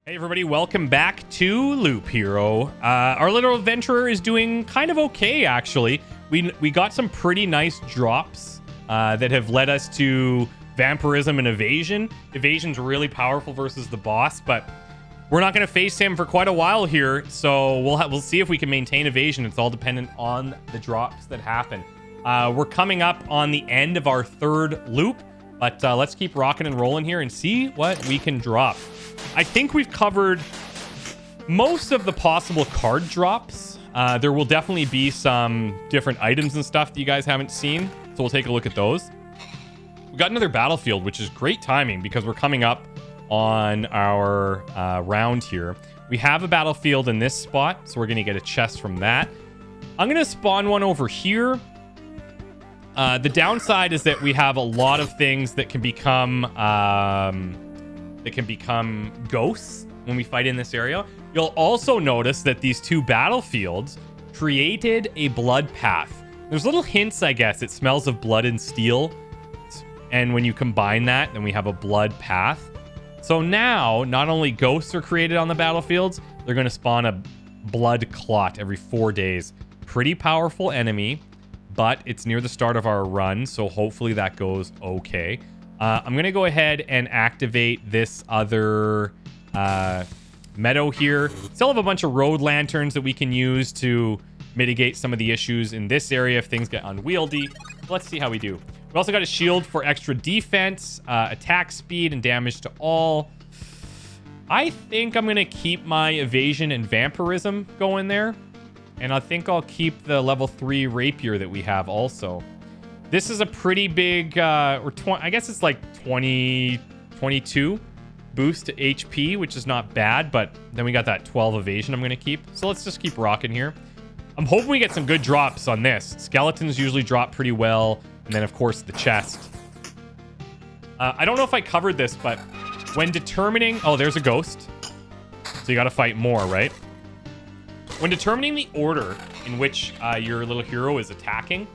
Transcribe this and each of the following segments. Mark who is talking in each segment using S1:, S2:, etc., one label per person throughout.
S1: Hey everybody, welcome back to Loop Hero. Our little adventurer is doing kind of okay, actually. We got some pretty nice drops that have led us to vampirism and evasion. Evasion's really powerful versus the boss, but we're not going to face him for quite a while here, so we'll see if we can maintain evasion. It's all dependent on the drops that happen. We're coming up on the end of our third loop, but let's keep rocking and rolling here and see what we can drop. I think we've covered most of the possible card drops. There will definitely be some different items and stuff that you guys haven't seen, so we'll take a look at those. We got another battlefield, which is great timing because we're coming up on our round here. We have a battlefield in this spot, so we're going to get a chest from that. I'm going to spawn one over here. The downside is that we have a lot of things that can become ghosts when we fight in this area. You'll also notice that these two battlefields created a blood path. There's little hints, I guess. It smells of blood and steel. And when you combine that, then we have a blood path. So now, not only ghosts are created on the battlefields, they're going to spawn a blood clot every 4 days. Pretty powerful enemy, but it's near the start of our run, so hopefully that goes okay. I'm going to go ahead and activate this other meadow here. Still have a bunch of road lanterns that we can use to mitigate some of the issues in this area if things get unwieldy. Let's see how we do. We also got a shield for extra defense, attack speed, and damage to all. I think I'm going to keep my evasion and vampirism going there. And I think I'll keep the level 3 rapier that we have also. This is a pretty big, I guess it's like 22 boost to HP, which is not bad, but then we got that 12 evasion I'm going to keep. So let's just keep rocking here. I'm hoping we get some good drops on this. Skeletons usually drop pretty well, and then of course the chest. I don't know if I covered this, but when determining... Oh, there's a ghost. So you got to fight more, right? When determining the order in which your little hero is attacking,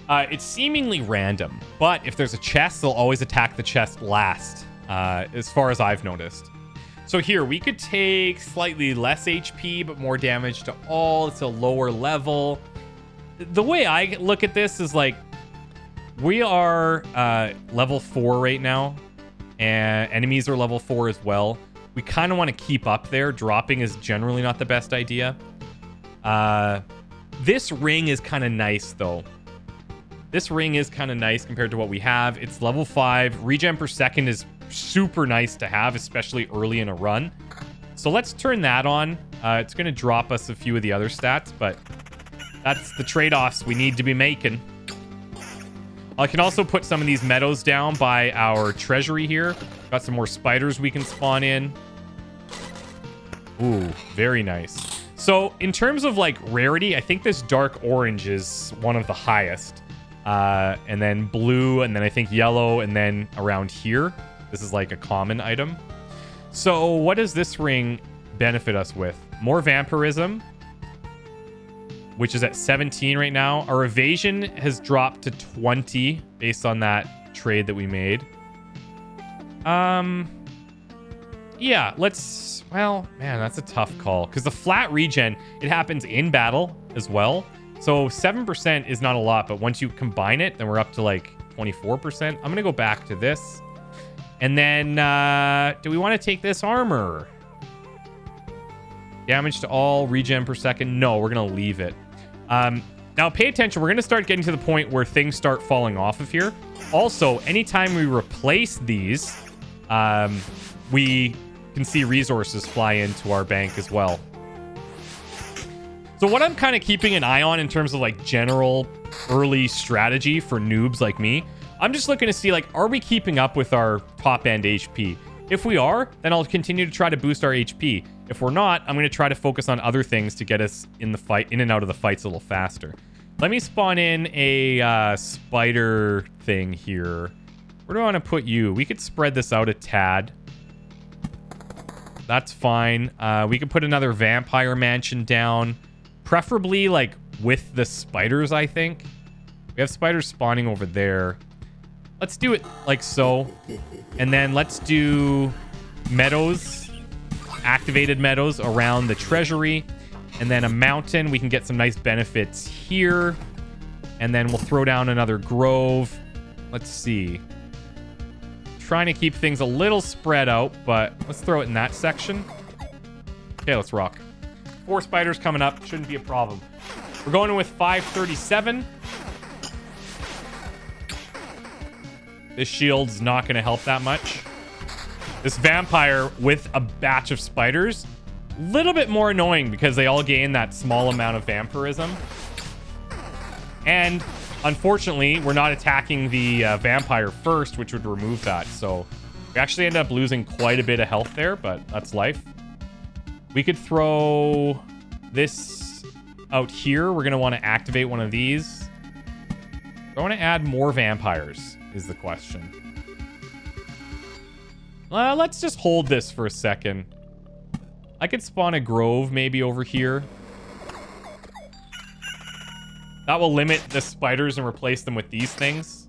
S1: it's seemingly random, but if there's a chest, they'll always attack the chest last, as far as I've noticed. So here, we could take slightly less HP, but more damage to all. It's a lower level. The way I look at this is like, we are level 4 right now, and enemies are level 4 as well. We kind of want to keep up there. Dropping is generally not the best idea. This ring is kind of nice, though. This ring is kind of nice compared to what we have. It's level 5. Regen per second is super nice to have, especially early in a run. So let's turn that on. It's going to drop us a few of the other stats, but that's the trade-offs we need to be making. I can also put some of these meadows down by our treasury here. Got some more spiders we can spawn in. Ooh, very nice. So in terms of like rarity, I think this dark orange is one of the highest. And then blue, and then I think yellow, and then around here, this is like a common item. So what does this ring benefit us with? More vampirism, which is at 17 right now. Our evasion has dropped to 20 based on that trade that we made. Yeah, let's... Well, man, that's a tough call. Because the flat regen, it happens in battle as well. So 7% is not a lot, but once you combine it, then we're up to like 24%. I'm going to go back to this. And then, do we want to take this armor? Damage to all, regen per second. No, we're going to leave it. Now, pay attention. We're going to start getting to the point where things start falling off of here. Also, anytime we replace these, we can see resources fly into our bank as well. So what I'm kind of keeping an eye on in terms of like general early strategy for noobs like me, I'm just looking to see like, are we keeping up with our top end HP? If we are, then I'll continue to try to boost our HP. If we're not, I'm going to try to focus on other things to get us in the fight, in and out of the fights a little faster. Let me spawn in a spider thing here. Where do I want to put you? We could spread this out a tad. That's fine. We could put another vampire mansion down. Preferably like with the spiders, I think. We have spiders spawning over there. Let's do it like so. And then let's do meadows activated meadows around the Treasury. And then a mountain. We can get some nice benefits here. And then we'll throw down another grove. Let's see. Trying to keep things a little spread out, but let's throw it in that section. Okay, let's rock. 4 spiders coming up. Shouldn't be a problem. We're going in with 537. This shield's not going to help that much. This vampire with a batch of spiders, a little bit more annoying because they all gain that small amount of vampirism. And unfortunately, we're not attacking the vampire first, which would remove that. So we actually end up losing quite a bit of health there, but that's life. We could throw this out here. We're going to want to activate one of these. Do I want to add more vampires is the question. Let's just hold this for a second. I could spawn a grove maybe over here. That will limit the spiders and replace them with these things.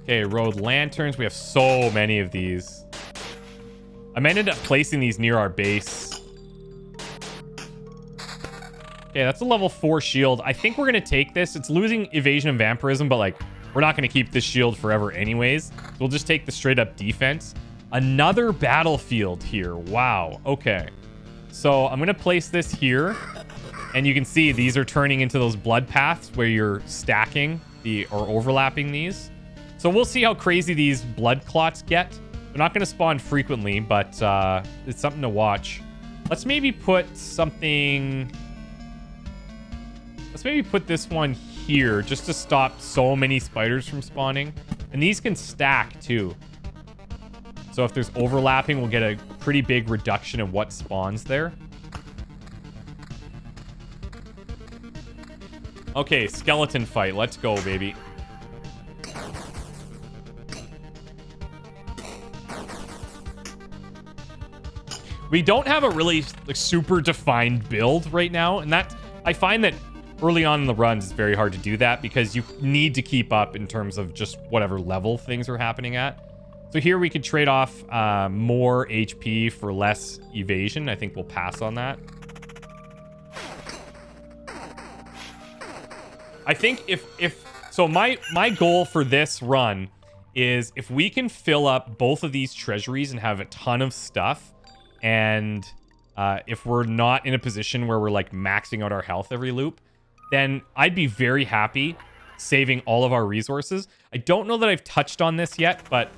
S1: Okay, road lanterns. We have so many of these. I might end up placing these near our base. Okay, that's a level 4 shield. I think we're going to take this. It's losing evasion and vampirism, but like, we're not going to keep this shield forever anyways. So we'll just take the straight up defense. Another battlefield here. Wow. Okay. So I'm going to place this here. And you can see these are turning into those blood paths where you're stacking or overlapping these. So we'll see how crazy these blood clots get. They're not going to spawn frequently, but it's something to watch. Let's maybe put something... Let's maybe put this one here just to stop so many spiders from spawning. And these can stack too. So if there's overlapping, we'll get a pretty big reduction in what spawns there. Okay, skeleton fight. Let's go, baby. We don't have a really super defined build right now. And that I find that early on in the runs, it's very hard to do that because you need to keep up in terms of just whatever level things are happening at. So here we could trade off more HP for less evasion. I think we'll pass on that. I think so my goal for this run is if we can fill up both of these treasuries and have a ton of stuff, and if we're not in a position where we're like maxing out our health every loop, then I'd be very happy saving all of our resources. I don't know that I've touched on this yet, but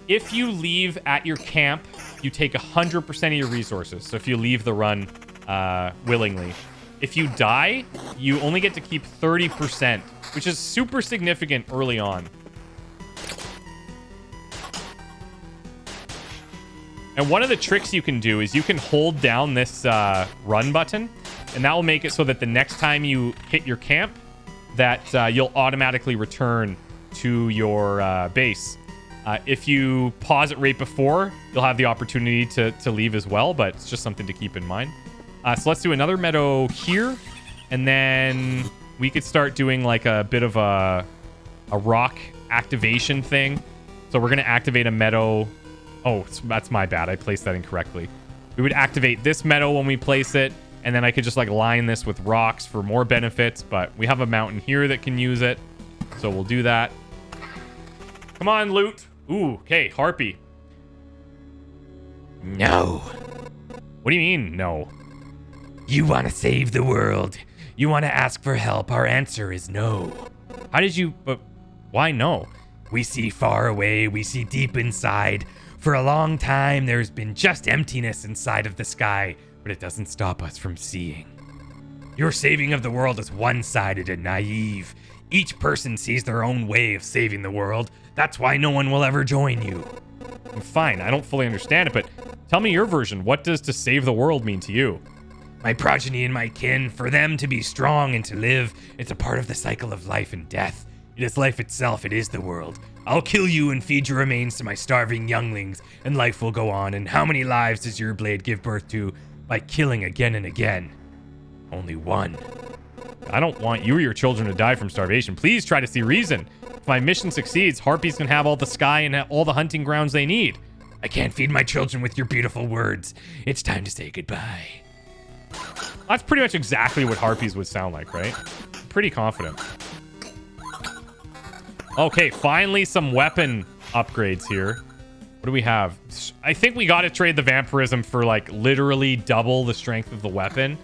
S1: if you leave at your camp, you take 100% of your resources. So if you leave the run willingly. If you die, you only get to keep 30%, which is super significant early on. And one of the tricks you can do is you can hold down this run button, and that will make it so that the next time you hit your camp, that you'll automatically return to your base. If you pause it right before, you'll have the opportunity to leave as well, but it's just something to keep in mind. So let's do another meadow here, and then we could start doing like a bit of a rock activation thing. So we're going to activate a meadow. Oh, that's my bad. I placed that incorrectly. We would activate this meadow when we place it, and then I could just like line this with rocks for more benefits, but we have a mountain here that can use it, so we'll do that. Come on, loot. Ooh, okay, Harpy.
S2: No.
S1: What do you mean, no?
S2: You want to save the world. You want to ask for help. Our answer is no.
S1: How did you... But why no?
S2: We see far away. We see deep inside. For a long time, there's been just emptiness inside of the sky, but it doesn't stop us from seeing. Your saving of the world is one-sided and naive. Each person sees their own way of saving the world. That's why no one will ever join you.
S1: Fine, I don't fully understand it, but tell me your version. What does to save the world mean to you?
S2: My progeny and my kin, for them to be strong and to live, it's a part of the cycle of life and death. It is life itself, it is the world. I'll kill you and feed your remains to my starving younglings, and life will go on. And how many lives does your blade give birth to by killing again and again? Only one.
S1: I don't want you or your children to die from starvation. Please try to see reason. If my mission succeeds, Harpies can have all the sky and all the hunting grounds they need.
S2: I can't feed my children with your beautiful words. It's time to say goodbye.
S1: That's pretty much exactly what Harpies would sound like, right? Pretty confident. Okay, finally some weapon upgrades here. What do we have? I think we got to trade the vampirism for like literally double the strength of the weapon.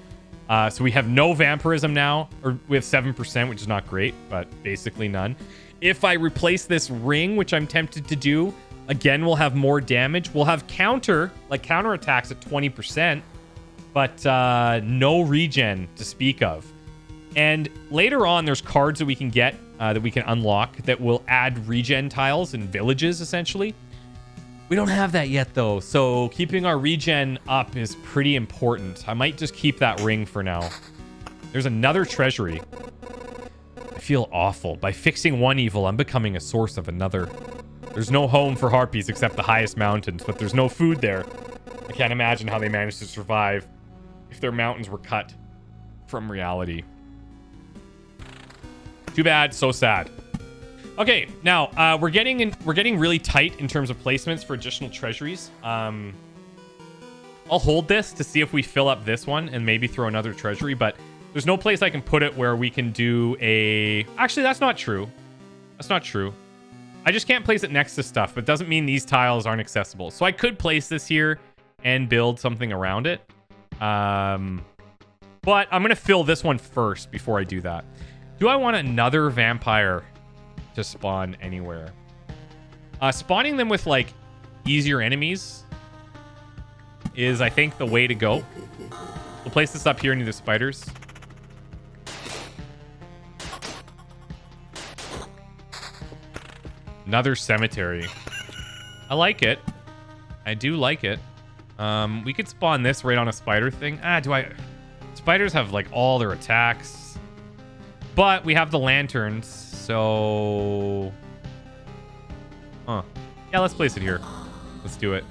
S1: So we have no vampirism now, or we have 7%, which is not great, but basically none. If I replace this ring, which I'm tempted to do, again, we'll have more damage. We'll have counter attacks at 20%, but no regen to speak of. And later on, there's cards that we can get, that we can unlock, that will add regen tiles in villages, essentially. We don't have that yet, though, so keeping our regen up is pretty important. I might just keep that ring for now. There's another treasury. I feel awful. By fixing one evil, I'm becoming a source of another. There's no home for Harpies except the highest mountains, but there's no food there. I can't imagine how they managed to survive if their mountains were cut from reality. Too bad, so sad. Okay, now we're getting really tight in terms of placements for additional treasuries. I'll hold this to see if we fill up this one and maybe throw another treasury, but there's no place I can put it where we can do a... Actually, that's not true. That's not true. I just can't place it next to stuff, but it doesn't mean these tiles aren't accessible. So I could place this here and build something around it. But I'm going to fill this one first before I do that. Do I want another vampire to spawn anywhere? Spawning them with like easier enemies is, I think, the way to go. We'll place this up here near the spiders. Another cemetery. I like it. I do like it. We could spawn this right on a spider thing. Spiders have like all their attacks, but we have the lanterns, so yeah, let's place it here. Let's do it.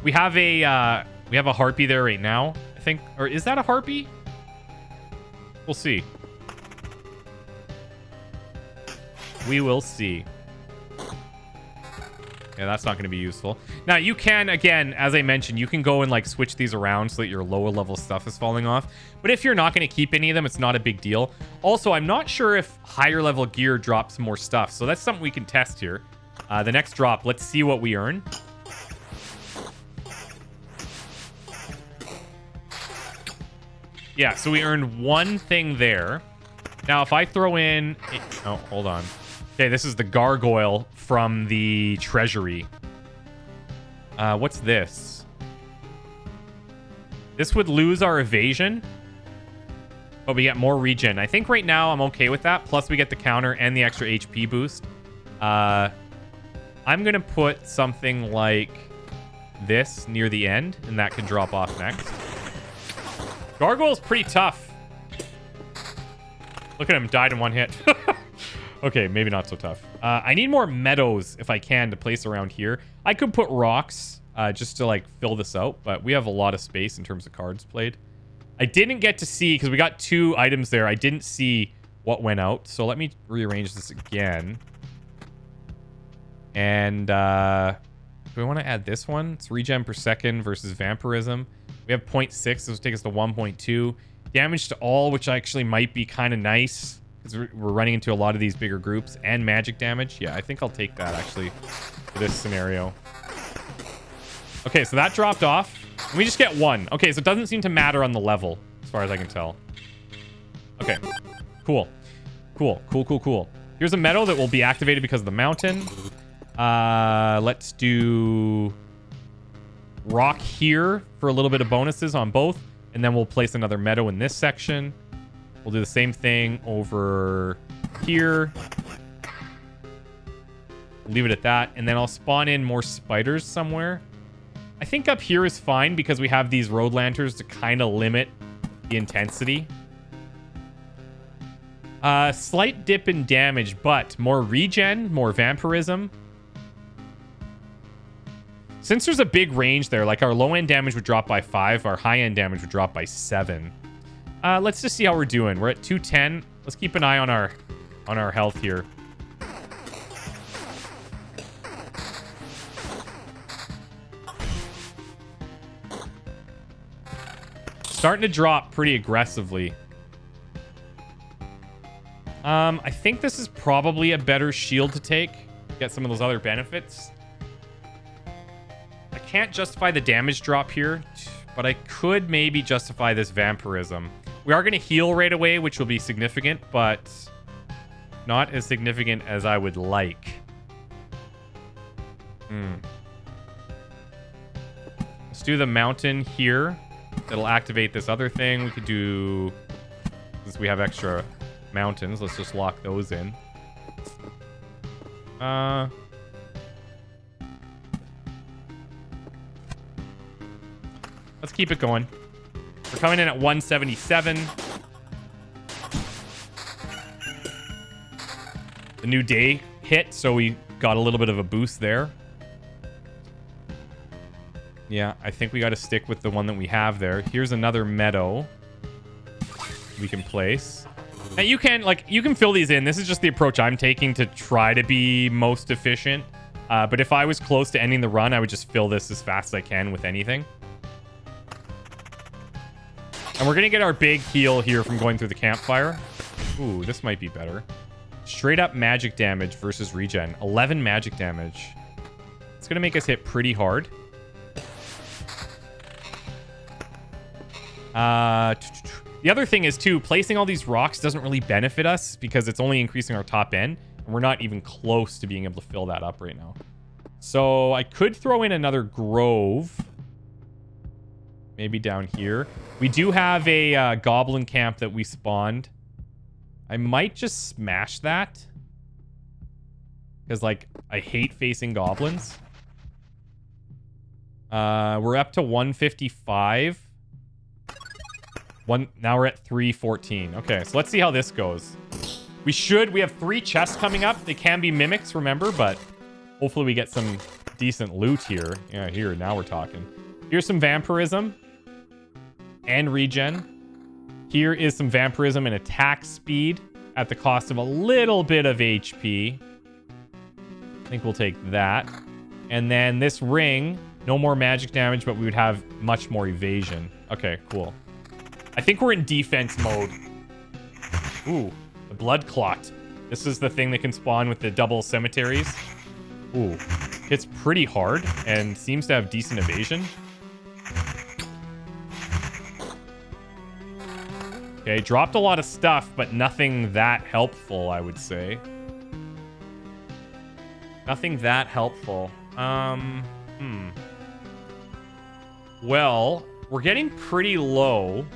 S1: We have a harpy there right now, I think. Or is that a harpy? We'll see. We will see. Yeah, that's not going to be useful. Now, you can, again, as I mentioned, you can go and like switch these around so that your lower level stuff is falling off. But if you're not going to keep any of them, it's not a big deal. Also, I'm not sure if higher level gear drops more stuff. So that's something we can test here. The next drop, let's see what we earn. Yeah, so we earned one thing there. Now, if I throw in... Oh, hold on. Okay, this is the Gargoyle from the Treasury. What's this? This would lose our evasion, but we get more regen. I think right now I'm okay with that. Plus we get the counter and the extra HP boost. I'm going to put something like this near the end, and that can drop off next. Gargoyle's pretty tough. Look at him, died in one hit. Okay, maybe not so tough. I need more meadows, if I can, to place around here. I could put rocks just to, like, fill this out, but we have a lot of space in terms of cards played. I didn't get to see, because we got 2 items there. I didn't see what went out, so let me rearrange this again. And do we want to add this one? It's regen per second versus vampirism. We have 0.6. This will take us to 1.2. Damage to all, which actually might be kind of nice, because we're running into a lot of these bigger groups. And magic damage. Yeah, I think I'll take that, actually, for this scenario. Okay, so that dropped off. And we just get 1. Okay, so it doesn't seem to matter on the level, as far as I can tell. Okay, cool. Cool. Here's a meadow that will be activated because of the mountain. Let's do rock here for a little bit of bonuses on both. And then we'll place another meadow in this section. We'll do the same thing over here. Leave it at that. And then I'll spawn in more spiders somewhere. I think up here is fine because we have these road lanterns to kind of limit the intensity. Slight dip in damage, but more regen, more vampirism. Since there's a big range there, like our low-end damage would drop by 5, our high-end damage would drop by 7. Let's just see how we're doing. We're at 210. Let's keep an eye on our health here. starting to drop pretty aggressively. I think this is probably a better shield to take. Get some of those other benefits. I can't justify the damage drop here, but I could maybe justify this vampirism. We are going to heal right away, which will be significant, but not as significant as I would like. Let's do the mountain here. That'll activate this other thing. We could do... Since we have extra mountains, let's just lock those in. Let's keep it going. We're coming in at 177. The new day hit, so we got a little bit of a boost there. Yeah, I think we got to stick with the one that we have there. Here's another meadow we can place. Now you can fill these in. This is just the approach I'm taking to try to be most efficient. But if I was close to ending the run, I would just fill this as fast as I can with anything. And we're going to get our big heal here from going through the campfire. Ooh, this might be better. Straight up magic damage versus regen. 11 magic damage. It's going to make us hit pretty hard. The other thing is, too, placing all these rocks doesn't really benefit us because it's only increasing our top end. And we're not even close to being able to fill that up right now. So I could throw in another grove. Maybe down here. We do have a goblin camp that we spawned. I might just smash that. Because, like, I hate facing goblins. We're up to 155. Now we're at 314. Okay, so let's see how this goes. We have 3 chests coming up. They can be mimics, remember, but hopefully we get some decent loot here. Yeah, here, now we're talking. Here's some vampirism and regen. Here is some vampirism and attack speed at the cost of a little bit of HP. I think we'll take that. And then this ring, no more magic damage, but we would have much more evasion. Okay, cool. I think we're in defense mode. Ooh, the blood clot. This is the thing that can spawn with the double cemeteries. Ooh, hits pretty hard and seems to have decent evasion. Okay, dropped a lot of stuff, but nothing that helpful, I would say. Nothing that helpful. Well, we're getting pretty low.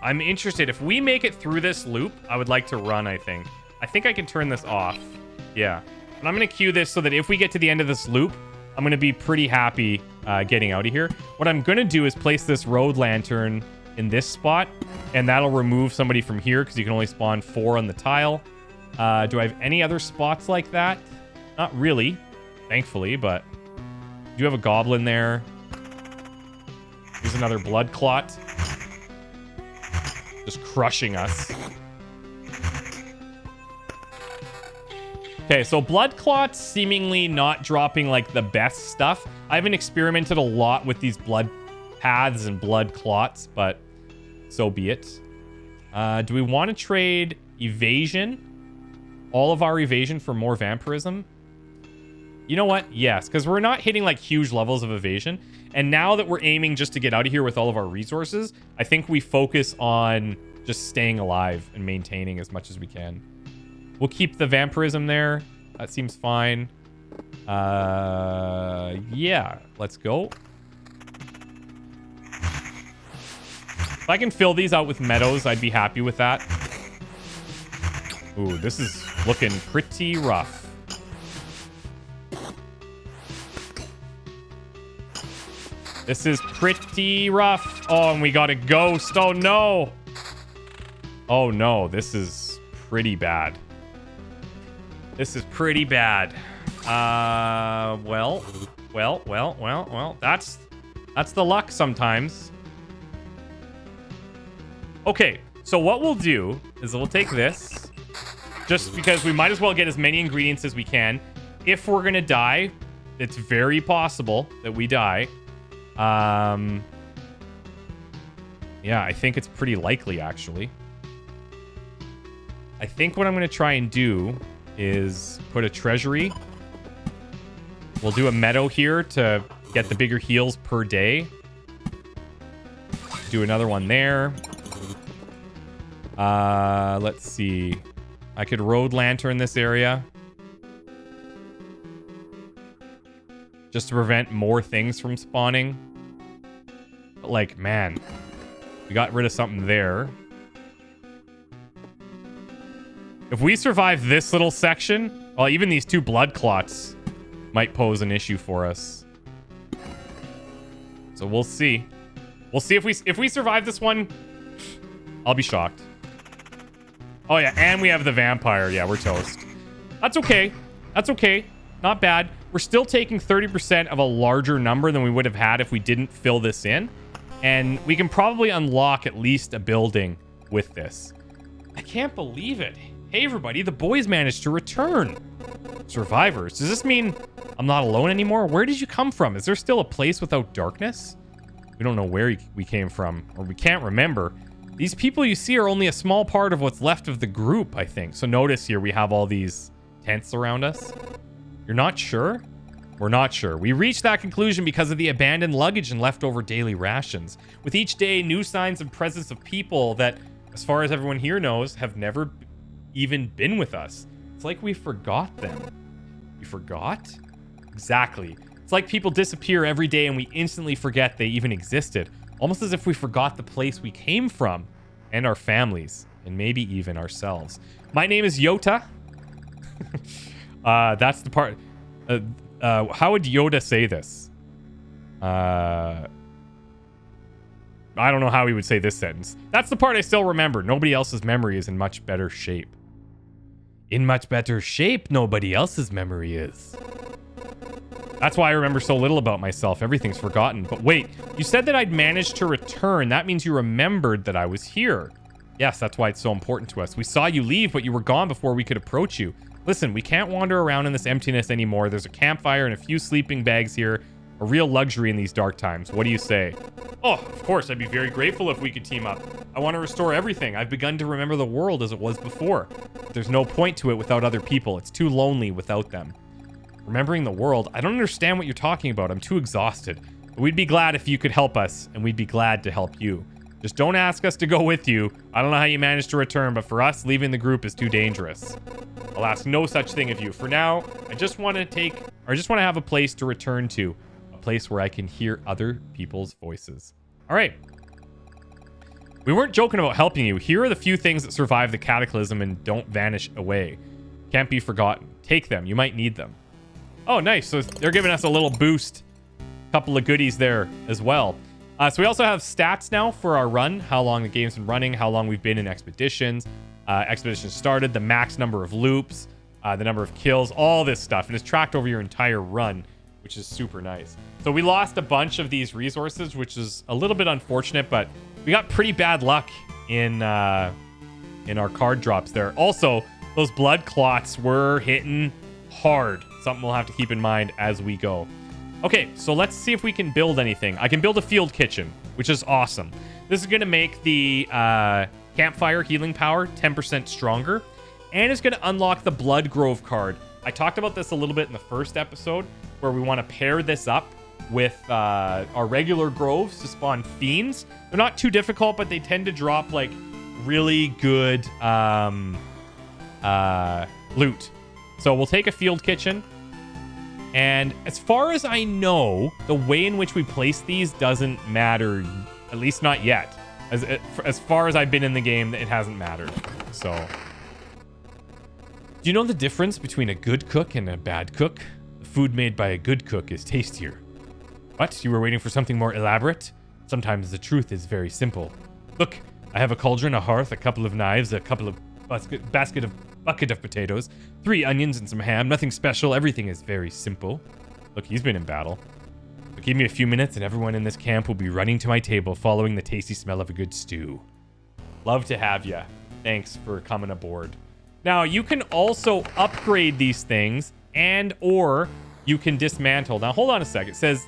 S1: I'm interested. If we make it through this loop, I would like to run, I think. I think I can turn this off. Yeah. And I'm going to queue this so that if we get to the end of this loop, I'm going to be pretty happy getting out of here. What I'm going to do is place this road lantern in this spot, and that'll remove somebody from here because you can only spawn 4 on the tile. Do I have any other spots like that? Not really, thankfully, but do you have a goblin there? Here's another blood clot. Just crushing us. Okay, so blood clots seemingly not dropping like the best stuff. I haven't experimented a lot with these blood paths and blood clots, but so be it. Do we want to trade evasion? All of our evasion for more vampirism? You know what? Yes, because we're not hitting like huge levels of evasion. And now that we're aiming just to get out of here with all of our resources, I think we focus on just staying alive and maintaining as much as we can. We'll keep the vampirism there. That seems fine. Yeah, let's go. If I can fill these out with meadows, I'd be happy with that. Ooh, this is looking pretty rough. This is pretty rough. Oh, and we got a ghost. Oh, no. Oh, no. This is pretty bad. This is pretty bad. Well. That's the luck sometimes. Okay, so what we'll do is we'll take this. Just because we might as well get as many ingredients as we can. If we're going to die, it's very possible that we die. Yeah, I think it's pretty likely, actually. I think what I'm going to try and do is put a treasury. We'll do a meadow here to get the bigger heals per day. Do another one there. Let's see. I could road lantern this area. Just to prevent more things from spawning. But like, man. We got rid of something there. If we survive this little section, well, even these 2 blood clots might pose an issue for us. So we'll see. We'll see if we survive this one. I'll be shocked. Oh yeah, and we have the vampire. Yeah, we're toast. That's okay. That's okay. Not bad. We're still taking 30% of a larger number than we would have had if we didn't fill this in. And we can probably unlock at least a building with this. I can't believe it. Hey everybody, the boys managed to return. Survivors. Does this mean I'm not alone anymore? Where did you come from? Is there still a place without darkness? We don't know where we came from, or we can't remember. These people you see are only a small part of what's left of the group, I think. So notice here we have all these tents around us. You're not sure? We're not sure. We reached that conclusion because of the abandoned luggage and leftover daily rations. With each day, new signs of presence of people that, as far as everyone here knows, have never even been with us. It's like we forgot them. We forgot? Exactly. It's like people disappear every day and we instantly forget they even existed. Almost as if we forgot the place we came from and our families and maybe even ourselves. My name is Yota. That's the part. How would Yoda say this? I don't know how he would say this sentence. That's the part I still remember. Nobody else's memory is in much better shape. In much better shape, nobody else's memory is. That's why I remember so little about myself. Everything's forgotten. But wait, you said that I'd managed to return. That means you remembered that I was here. Yes, that's why it's so important to us. We saw you leave, but you were gone before we could approach you. Listen, we can't wander around in this emptiness anymore. There's a campfire and a few sleeping bags here. A real luxury in these dark times. What do you say? Oh, of course. I'd be very grateful if we could team up. I want to restore everything. I've begun to remember the world as it was before. But there's no point to it without other people. It's too lonely without them. Remembering the world? I don't understand what you're talking about. I'm too exhausted. But we'd be glad if you could help us, and we'd be glad to help you. Just don't ask us to go with you. I don't know how you managed to return, but for us, leaving the group is too dangerous. I'll ask no such thing of you. For now, I just want to have a place to return to. A place where I can hear other people's voices. All right. We weren't joking about helping you. Here are the few things that survive the cataclysm and don't vanish away. Can't be forgotten. Take them. You might need them. Oh, nice. So they're giving us a little boost. Couple of goodies there as well. So we also have stats now for our run. How long the game's been running. How long we've been in expeditions. Expeditions started. The max number of loops. The number of kills. All this stuff. And it's tracked over your entire run, which is super nice. So we lost a bunch of these resources, which is a little bit unfortunate. But we got pretty bad luck in our card drops there. Also, those blood clots were hitting hard. Something we'll have to keep in mind as we go. Okay, so let's see if we can build anything. I can build a field kitchen, which is awesome. This is going to make the campfire healing power 10% stronger. And it's going to unlock the Blood Grove card. I talked about this a little bit in the first episode, where we want to pair this up with our regular groves to spawn fiends. They're not too difficult, but they tend to drop like really good loot. So we'll take a field kitchen. And as far as I know, the way in which we place these doesn't matter, at least not yet. As far as I've been in the game, it hasn't mattered. So, do you know the difference between a good cook and a bad cook? The food made by a good cook is tastier. What? You were waiting for something more elaborate? Sometimes the truth is very simple. Look, I have a cauldron, a hearth, a couple of knives, a couple of bucket of potatoes, 3 onions and some ham. Nothing special. Everything is very simple. Look, he's been in battle. But give me a few minutes and everyone in this camp will be running to my table following the tasty smell of a good stew. Love to have ya. Thanks for coming aboard. Now, you can also upgrade these things and or you can dismantle. Now, hold on a sec. It says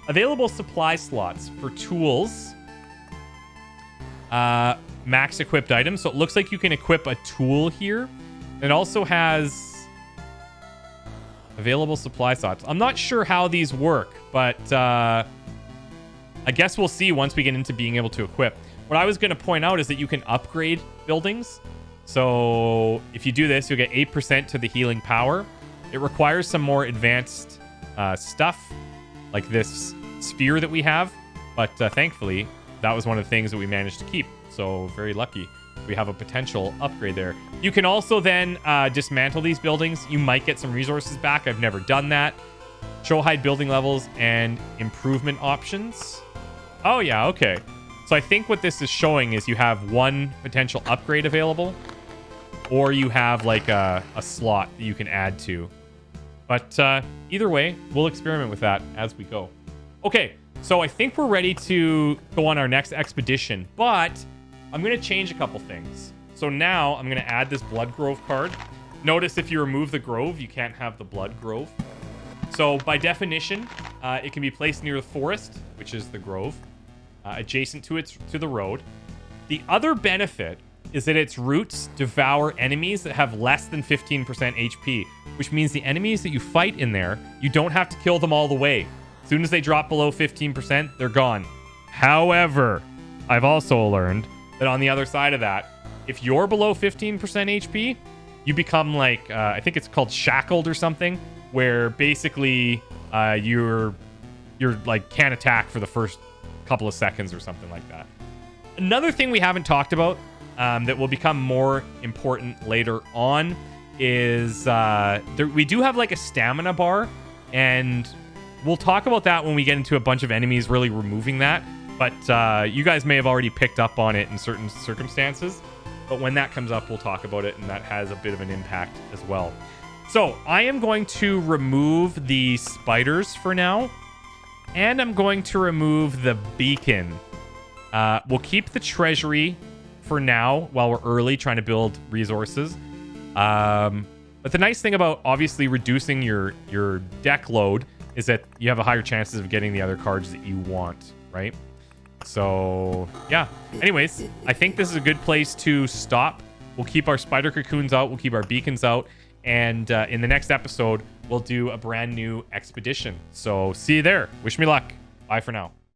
S1: available supply slots for tools max equipped items. So it looks like you can equip a tool here. It also has available supply slots. I'm not sure how these work, but I guess we'll see once we get into being able to equip. What I was going to point out is that you can upgrade buildings. So if you do this, you'll get 8% to the healing power. It requires some more advanced stuff, like this sphere that we have. But thankfully, that was one of the things that we managed to keep. So very lucky. We have a potential upgrade there. You can also then dismantle these buildings. You might get some resources back. I've never done that. Show hide building levels and improvement options. Oh, yeah, okay. So I think what this is showing is you have one potential upgrade available, or you have like a slot that you can add to. But either way, we'll experiment with that as we go. Okay, so I think we're ready to go on our next expedition, but I'm going to change a couple things. So now I'm going to add this Blood Grove card. Notice if you remove the grove, you can't have the Blood Grove. So by definition, it can be placed near the forest, which is the grove, adjacent to the road. The other benefit is that its roots devour enemies that have less than 15% HP, which means the enemies that you fight in there, you don't have to kill them all the way. As soon as they drop below 15%, they're gone. However, I've also learned that on the other side of that, if you're below 15% HP, you become like, I think it's called shackled or something, where basically you're like can't attack for the first couple of seconds or something like that. Another thing we haven't talked about that will become more important later on is we do have like a stamina bar, and we'll talk about that when we get into a bunch of enemies really removing that. But you guys may have already picked up on it in certain circumstances. But when that comes up, we'll talk about it, and that has a bit of an impact as well. So I am going to remove the spiders for now, and I'm going to remove the beacon. We'll keep the treasury for now while we're early trying to build resources. But the nice thing about obviously reducing your deck load is that you have a higher chances of getting the other cards that you want, right? So yeah, anyways, I think this is a good place to stop. We'll keep our spider cocoons out, we'll keep our beacons out, and in the next episode we'll do a brand new expedition. So see you there. Wish me luck. Bye for now.